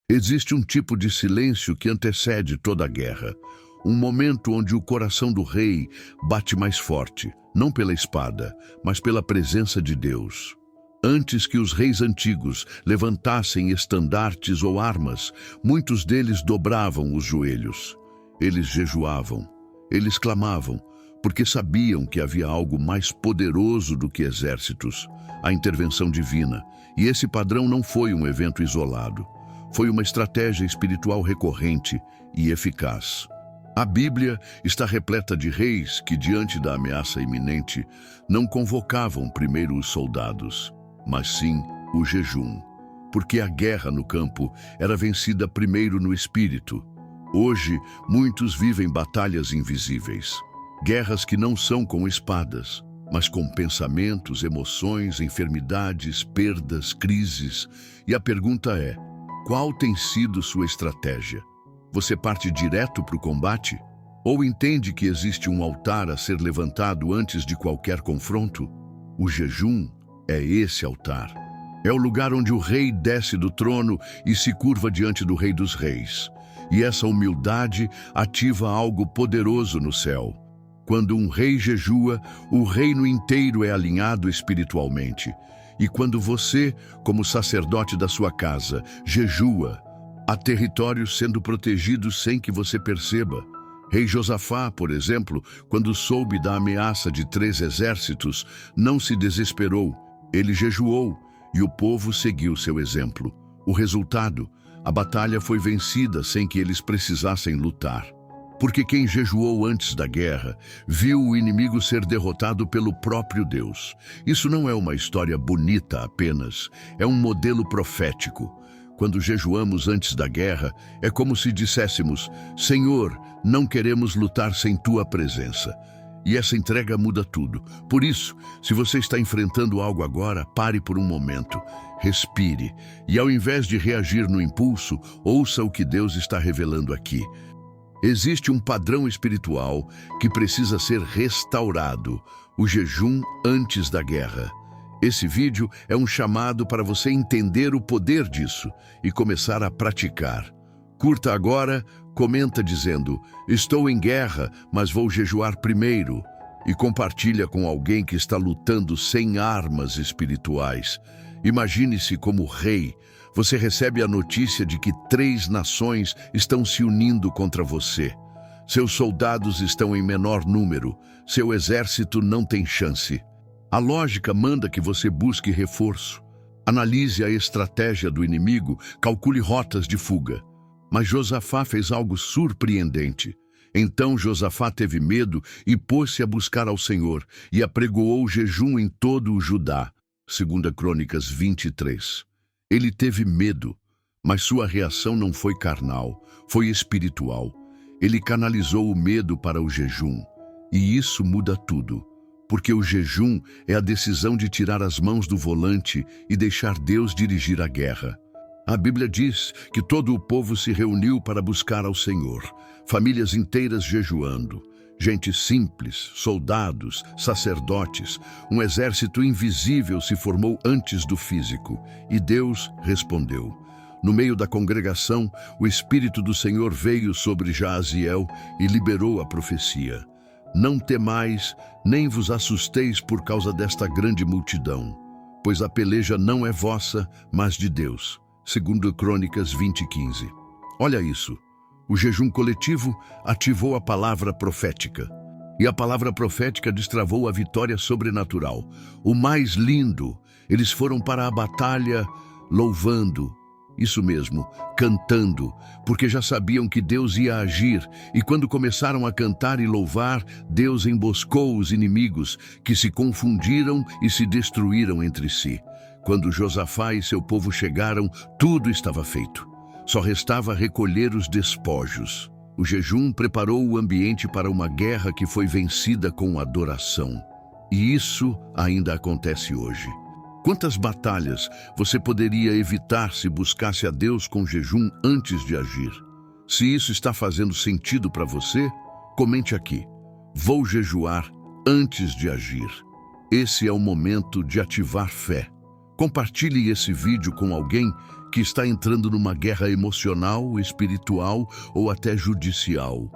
Existe um tipo de silêncio que antecede toda a guerra. Um momento onde o coração do rei bate mais forte, não pela espada, mas pela presença de Deus. Antes que os reis antigos levantassem estandartes ou armas, muitos deles dobravam os joelhos. Eles jejuavam, eles clamavam, porque sabiam que havia algo mais poderoso do que exércitos, a intervenção divina. E esse padrão não foi um evento isolado. Foi uma estratégia espiritual recorrente e eficaz. A Bíblia está repleta de reis que, diante da ameaça iminente, não convocavam primeiro os soldados, mas sim o jejum, porque a guerra no campo era vencida primeiro no espírito. Hoje, muitos vivem batalhas invisíveis, guerras que não são com espadas, mas com pensamentos, emoções, enfermidades, perdas, crises. E a pergunta é: qual tem sido sua estratégia? Você parte direto para o combate? Ou entende que existe um altar a ser levantado antes de qualquer confronto? O jejum é esse altar. É o lugar onde o rei desce do trono e se curva diante do Rei dos Reis. E essa humildade ativa algo poderoso no céu. Quando um rei jejua, o reino inteiro é alinhado espiritualmente. E quando você, como sacerdote da sua casa, jejua, há territórios sendo protegidos sem que você perceba. Rei Josafá, por exemplo, quando soube da ameaça de 3 exércitos, não se desesperou. Ele jejuou e o povo seguiu seu exemplo. O resultado: a batalha foi vencida sem que eles precisassem lutar. Porque quem jejuou antes da guerra viu o inimigo ser derrotado pelo próprio Deus. Isso não é uma história bonita apenas, é um modelo profético. Quando jejuamos antes da guerra, é como se disséssemos: Senhor, não queremos lutar sem Tua presença. E essa entrega muda tudo. Por isso, se você está enfrentando algo agora, pare por um momento, respire. E ao invés de reagir no impulso, ouça o que Deus está revelando aqui. Existe um padrão espiritual que precisa ser restaurado: o jejum antes da guerra. Esse vídeo é um chamado para você entender o poder disso e começar a praticar. Curta agora, comenta dizendo: estou em guerra, mas vou jejuar primeiro. E compartilha com alguém que está lutando sem armas espirituais. Imagine-se como rei. Você recebe a notícia de que 3 nações estão se unindo contra você. Seus soldados estão em menor número. Seu exército não tem chance. A lógica manda que você busque reforço. Analise a estratégia do inimigo, calcule rotas de fuga. Mas Josafá fez algo surpreendente. Então Josafá teve medo e pôs-se a buscar ao Senhor e apregoou o jejum em todo o Judá. 2 Crônicas 23. Ele teve medo, mas sua reação não foi carnal, foi espiritual. Ele canalizou o medo para o jejum. E isso muda tudo, porque o jejum é a decisão de tirar as mãos do volante e deixar Deus dirigir a guerra. A Bíblia diz que todo o povo se reuniu para buscar ao Senhor, famílias inteiras jejuando. Gente simples, soldados, sacerdotes, um exército invisível se formou antes do físico, e Deus respondeu. No meio da congregação, o Espírito do Senhor veio sobre Jaaziel e liberou a profecia. Não temais, nem vos assusteis por causa desta grande multidão, pois a peleja não é vossa, mas de Deus. 2 Crônicas 20:15. Olha isso. O jejum coletivo ativou a palavra profética. E a palavra profética destravou a vitória sobrenatural. O mais lindo, eles foram para a batalha louvando. Isso mesmo, cantando, porque já sabiam que Deus ia agir. E quando começaram a cantar e louvar, Deus emboscou os inimigos, que se confundiram e se destruíram entre si. Quando Josafá e seu povo chegaram, tudo estava feito. Só restava recolher os despojos. O jejum preparou o ambiente para uma guerra que foi vencida com adoração. E isso ainda acontece hoje. Quantas batalhas você poderia evitar se buscasse a Deus com jejum antes de agir? Se isso está fazendo sentido para você, comente aqui. Vou jejuar antes de agir. Esse é o momento de ativar fé. Compartilhe esse vídeo com alguém que está entrando numa guerra emocional, espiritual ou até judicial.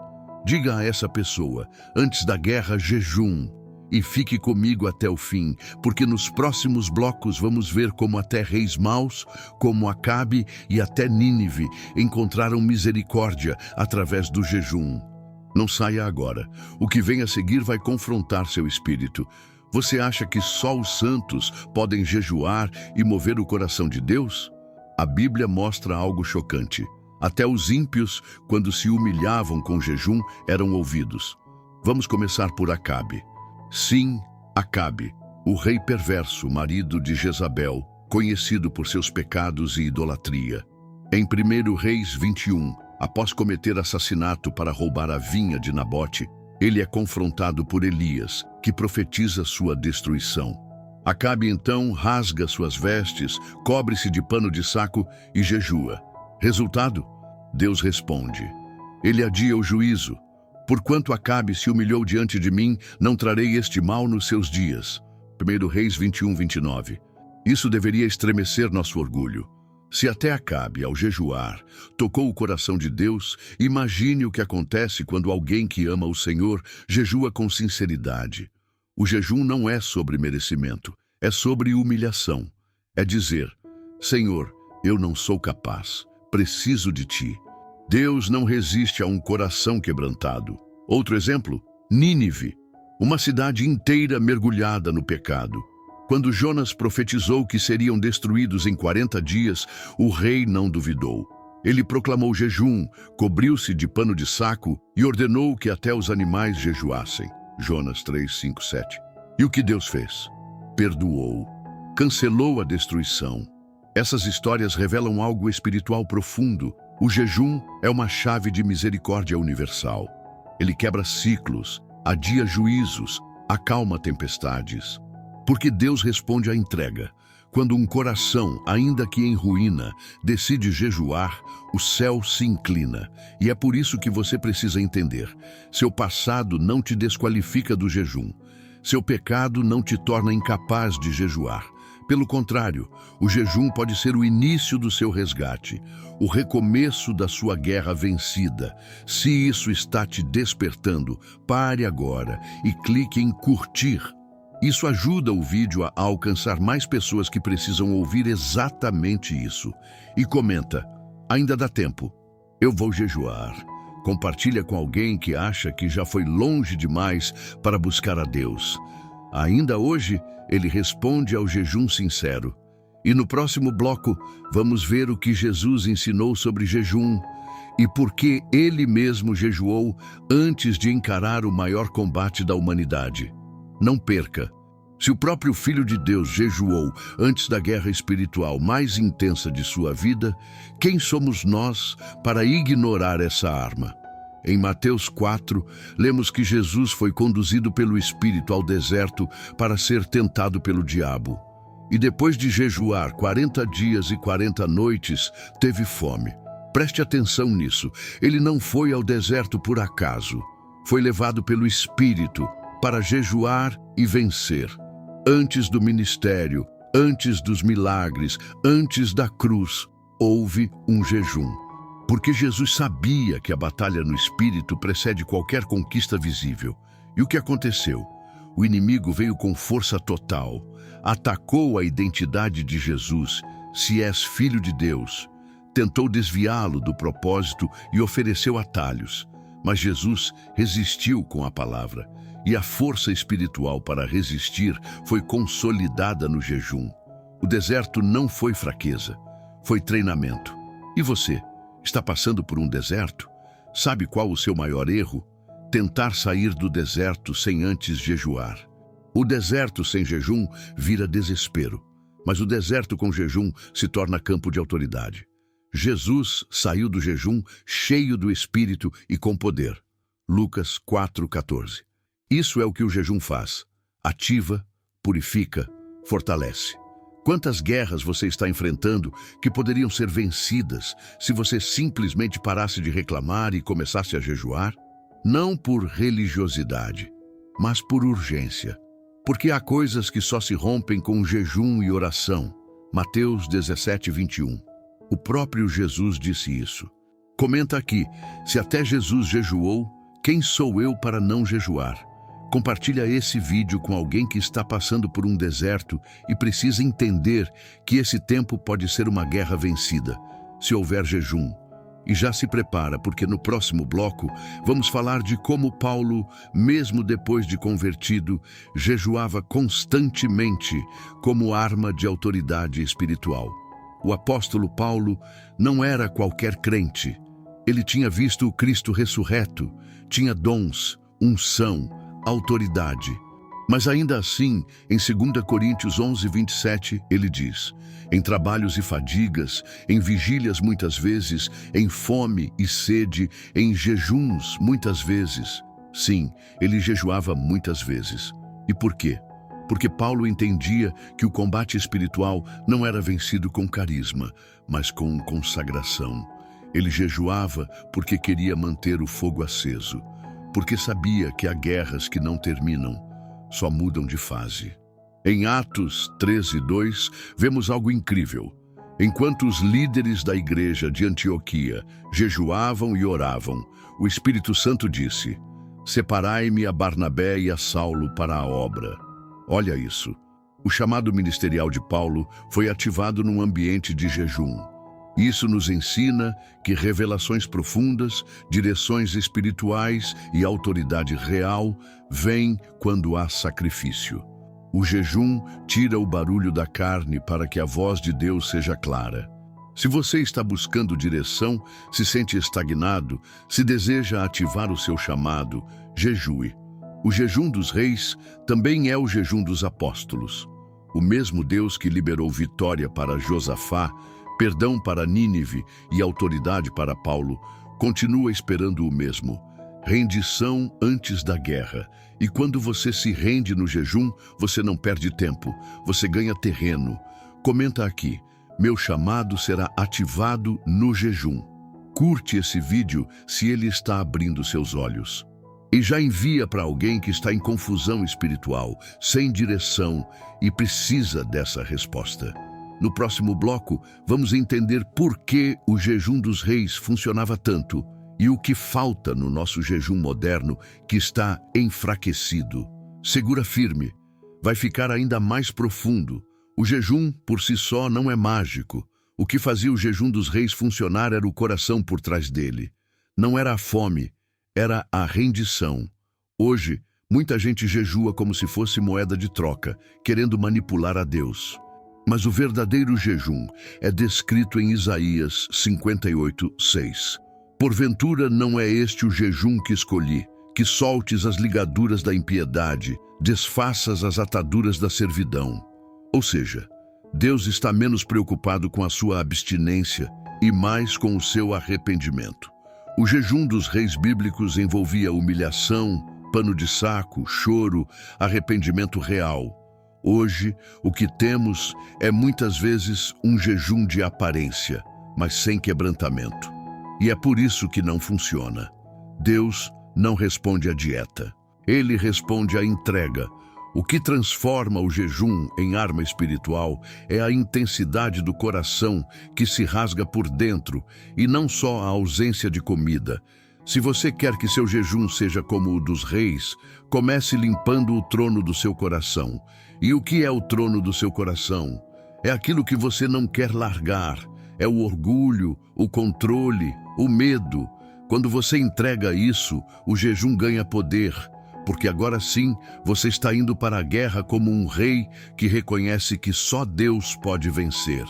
Diga a essa pessoa, antes da guerra, jejum. E fique comigo até o fim, porque nos próximos blocos vamos ver como até reis maus, como Acabe e até Nínive, encontraram misericórdia através do jejum. Não saia agora. O que vem a seguir vai confrontar seu espírito. Você acha que só os santos podem jejuar e mover o coração de Deus? A Bíblia mostra algo chocante. Até os ímpios, quando se humilhavam com jejum, eram ouvidos. Vamos começar por Acabe. Sim, Acabe, o rei perverso, marido de Jezabel, conhecido por seus pecados e idolatria. Em 1 Reis 21, após cometer assassinato para roubar a vinha de Nabote, ele é confrontado por Elias, que profetiza sua destruição. Acabe então rasga suas vestes, cobre-se de pano de saco e jejua. Resultado? Deus responde. Ele adia o juízo. Porquanto Acabe se humilhou diante de mim, não trarei este mal nos seus dias. 1 Reis 21, 29. Isso deveria estremecer nosso orgulho. Se até Acabe, ao jejuar, tocou o coração de Deus, imagine o que acontece quando alguém que ama o Senhor jejua com sinceridade. O jejum não é sobre merecimento, é sobre humilhação. É dizer, Senhor, eu não sou capaz, preciso de Ti. Deus não resiste a um coração quebrantado. Outro exemplo, Nínive, uma cidade inteira mergulhada no pecado. Quando Jonas profetizou que seriam destruídos em 40 dias, o rei não duvidou. Ele proclamou jejum, cobriu-se de pano de saco e ordenou que até os animais jejuassem. Jonas 3, 5, 7. E o que Deus fez? Perdoou, cancelou a destruição. Essas histórias revelam algo espiritual profundo. O jejum é uma chave de misericórdia universal. Ele quebra ciclos, adia juízos, acalma tempestades. Porque Deus responde à entrega. Quando um coração, ainda que em ruína, decide jejuar, o céu se inclina. E é por isso que você precisa entender. Seu passado não te desqualifica do jejum. Seu pecado não te torna incapaz de jejuar. Pelo contrário, o jejum pode ser o início do seu resgate, o recomeço da sua guerra vencida. Se isso está te despertando, pare agora e clique em curtir. Isso ajuda o vídeo a alcançar mais pessoas que precisam ouvir exatamente isso. E comenta, ainda dá tempo, eu vou jejuar. Compartilha com alguém que acha que já foi longe demais para buscar a Deus. Ainda hoje, ele responde ao jejum sincero. E no próximo bloco, vamos ver o que Jesus ensinou sobre jejum e por que ele mesmo jejuou antes de encarar o maior combate da humanidade. Não perca! Se o próprio Filho de Deus jejuou antes da guerra espiritual mais intensa de sua vida, quem somos nós para ignorar essa arma? Em Mateus 4, lemos que Jesus foi conduzido pelo Espírito ao deserto para ser tentado pelo diabo. E depois de jejuar 40 dias e 40 noites, teve fome. Preste atenção nisso. Ele não foi ao deserto por acaso. Foi levado pelo Espírito para jejuar e vencer. Antes do ministério, antes dos milagres, antes da cruz, houve um jejum. Porque Jesus sabia que a batalha no Espírito precede qualquer conquista visível. E o que aconteceu? O inimigo veio com força total, atacou a identidade de Jesus, se és filho de Deus, tentou desviá-lo do propósito e ofereceu atalhos. Mas Jesus resistiu com a palavra, e a força espiritual para resistir foi consolidada no jejum. O deserto não foi fraqueza, foi treinamento. E você? Está passando por um deserto? Sabe qual o seu maior erro? Tentar sair do deserto sem antes jejuar. O deserto sem jejum vira desespero, mas o deserto com jejum se torna campo de autoridade. Jesus saiu do jejum cheio do Espírito e com poder. Lucas 4,14. Isso é o que o jejum faz. Ativa, purifica, fortalece. Quantas guerras você está enfrentando que poderiam ser vencidas se você simplesmente parasse de reclamar e começasse a jejuar? Não por religiosidade, mas por urgência. Porque há coisas que só se rompem com jejum e oração. Mateus 17, 21. O próprio Jesus disse isso. Comenta aqui, se até Jesus jejuou, quem sou eu para não jejuar? Compartilha esse vídeo com alguém que está passando por um deserto e precisa entender que esse tempo pode ser uma guerra vencida, se houver jejum. E já se prepara, porque no próximo bloco vamos falar de como Paulo, mesmo depois de convertido, jejuava constantemente como arma de autoridade espiritual. O apóstolo Paulo não era qualquer crente. Ele tinha visto o Cristo ressurreto, tinha dons, unção, autoridade. Mas ainda assim, em 2 Coríntios 11:27, ele diz: em trabalhos e fadigas, em vigílias muitas vezes, em fome e sede, em jejuns muitas vezes. Sim, ele jejuava muitas vezes. E por quê? Porque Paulo entendia que o combate espiritual não era vencido com carisma, mas com consagração. Ele jejuava porque queria manter o fogo aceso, porque sabia que há guerras que não terminam, só mudam de fase. Em Atos 13:2, vemos algo incrível. Enquanto os líderes da igreja de Antioquia jejuavam e oravam, o Espírito Santo disse: separai-me a Barnabé e a Saulo para a obra. Olha isso. O chamado ministerial de Paulo foi ativado num ambiente de jejum. Isso nos ensina que revelações profundas, direções espirituais e autoridade real vêm quando há sacrifício. O jejum tira o barulho da carne para que a voz de Deus seja clara. Se você está buscando direção, se sente estagnado, se deseja ativar o seu chamado, jejue. O jejum dos reis também é o jejum dos apóstolos. O mesmo Deus que liberou vitória para Josafá, perdão para Nínive e autoridade para Paulo, continua esperando o mesmo. Rendição antes da guerra. E quando você se rende no jejum, você não perde tempo, você ganha terreno. Comenta aqui, meu chamado será ativado no jejum. Curte esse vídeo se ele está abrindo seus olhos. E já envia para alguém que está em confusão espiritual, sem direção e precisa dessa resposta. No próximo bloco, vamos entender por que o jejum dos reis funcionava tanto e o que falta no nosso jejum moderno que está enfraquecido. Segura firme, vai ficar ainda mais profundo. O jejum, por si só, não é mágico. O que fazia o jejum dos reis funcionar era o coração por trás dele. Não era a fome, era a rendição. Hoje, muita gente jejua como se fosse moeda de troca, querendo manipular a Deus. Mas o verdadeiro jejum é descrito em Isaías 58:6. Porventura não é este o jejum que escolhi, que soltes as ligaduras da impiedade, desfaças as ataduras da servidão. Ou seja, Deus está menos preocupado com a sua abstinência e mais com o seu arrependimento. O jejum dos reis bíblicos envolvia humilhação, pano de saco, choro, arrependimento real. Hoje, o que temos é muitas vezes um jejum de aparência, mas sem quebrantamento. E é por isso que não funciona. Deus não responde à dieta. Ele responde à entrega. O que transforma o jejum em arma espiritual é a intensidade do coração que se rasga por dentro e não só a ausência de comida. Se você quer que seu jejum seja como o dos reis, comece limpando o trono do seu coração. E o que é o trono do seu coração? É aquilo que você não quer largar. É o orgulho, o controle, o medo. Quando você entrega isso, o jejum ganha poder, porque agora sim você está indo para a guerra como um rei que reconhece que só Deus pode vencer.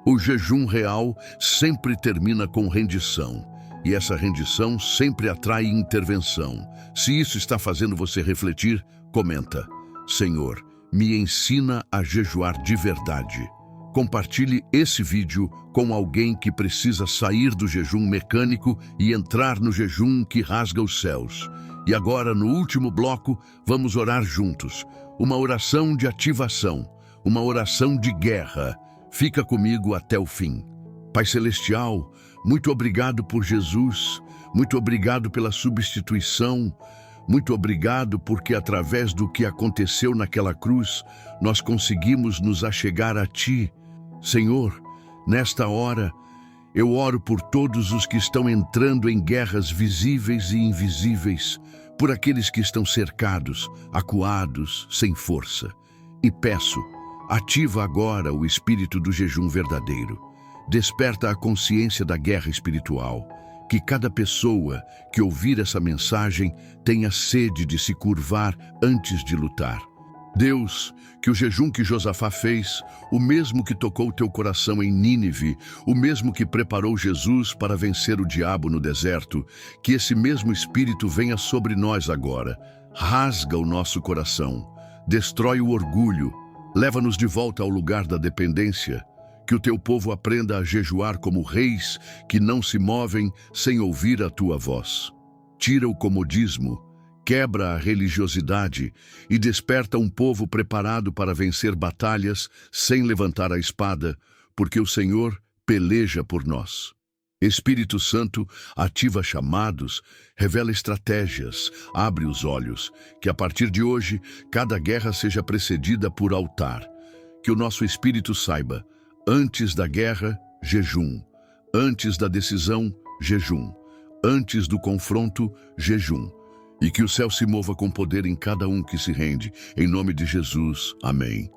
O jejum real sempre termina com rendição. E essa rendição sempre atrai intervenção. Se isso está fazendo você refletir, comenta: Senhor, me ensina a jejuar de verdade. Compartilhe esse vídeo com alguém que precisa sair do jejum mecânico e entrar no jejum que rasga os céus. E agora, no último bloco, vamos orar juntos. Uma oração de ativação, uma oração de guerra. Fica comigo até o fim. Pai Celestial, muito obrigado por Jesus, muito obrigado pela substituição, muito obrigado porque através do que aconteceu naquela cruz, nós conseguimos nos achegar a Ti. Senhor, nesta hora, Eu oro por todos os que estão entrando em guerras visíveis e invisíveis, por aqueles que estão cercados, acuados, sem força. E peço, ativa agora o espírito do jejum verdadeiro. Desperta a consciência da guerra espiritual. Que cada pessoa que ouvir essa mensagem tenha sede de se curvar antes de lutar. Deus, que o jejum que Josafá fez, o mesmo que tocou teu coração em Nínive, o mesmo que preparou Jesus para vencer o diabo no deserto, que esse mesmo Espírito venha sobre nós agora. Rasga o nosso coração, destrói o orgulho, leva-nos de volta ao lugar da dependência. Que o teu povo aprenda a jejuar como reis que não se movem sem ouvir a tua voz. Tira o comodismo, quebra a religiosidade e desperta um povo preparado para vencer batalhas sem levantar a espada, porque o Senhor peleja por nós. Espírito Santo, ativa chamados, revela estratégias, abre os olhos, que a partir de hoje cada guerra seja precedida por altar. Que o nosso espírito saiba, antes da guerra, jejum. Antes da decisão, jejum. Antes do confronto, jejum. E que o céu se mova com poder em cada um que se rende. Em nome de Jesus. Amém.